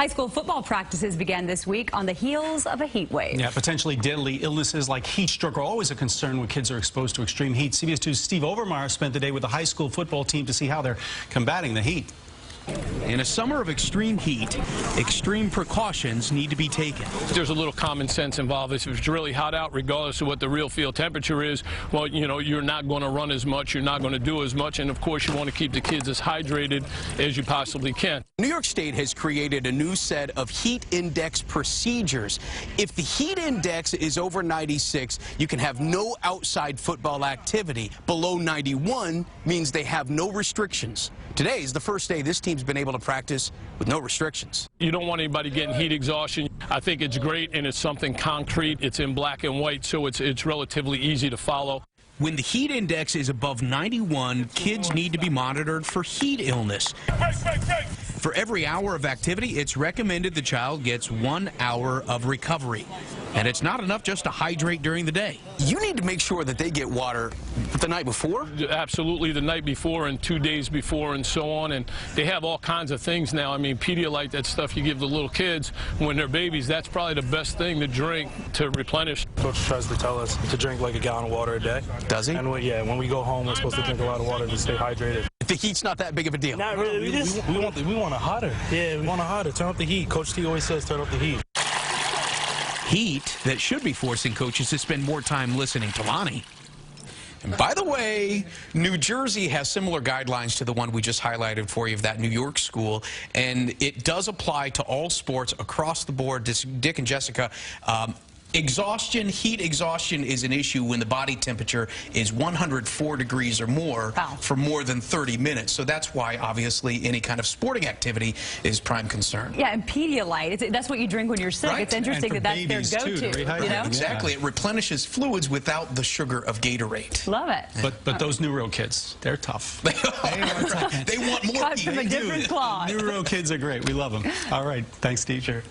High school football practices began this week on the heels of a heat wave. Yeah, potentially deadly illnesses like heat stroke are always a concern when kids are exposed to extreme heat. CBS 2's Steve Overmyer spent the day with the high school football team to see how they're combating the heat. In a summer of extreme heat, extreme precautions need to be taken. There's a little common sense involved. If it's really hot out, regardless of what the real field temperature is, well, you know, you're not going to run as much, you're not going to do as much, and of course you want to keep the kids as hydrated as you possibly can. New York State has created a new set of heat index procedures. If the heat index is over 96, you can have no outside football activity. Below 91 means they have no restrictions. Today is the first day this team's been able to practice with no restrictions. You don't want anybody getting heat exhaustion. I think it's great, and it's something concrete. It's in black and white, so it's relatively easy to follow. When the heat index is above 91, kids need to be monitored for heat illness. For every hour of activity, it's recommended the child gets 1 hour of recovery. And it's not enough just to hydrate during the day. You need to make sure that they get water the night before? Absolutely, the night before and 2 days before and so on. And they have all kinds of things now. I mean, Pedialyte, that stuff you give the little kids when they're babies, that's probably the best thing to drink to replenish. Coach tries to tell us to drink like a gallon of water a day. Does he? And when we go home, we're supposed to drink a lot of water to stay hydrated. The heat's not that big of a deal. Not really. We want it hotter. Yeah, we want it hotter. Turn up the heat. Coach T always says turn up the heat. Heat that should be forcing coaches to spend more time listening to Lonnie. And by the way, New Jersey has similar guidelines to the one we just highlighted for you of that New York school, and it does apply to all sports across the board. Dick and Jessica, exhaustion, heat exhaustion is an issue when the body temperature is 104 degrees or more for more than 30 minutes. So that's why, obviously, any kind of sporting activity is prime concern. Yeah, and Pedialyte, that's what you drink when you're sick. Right. It's interesting that that's their go-to. You know? Exactly. It replenishes fluids without the sugar of Gatorade. Love it. But those New Road kids, they're tough. They want more Cut heat. from a different cloth. New Road kids are great. We love them. All right. Thanks, Steve. Sure.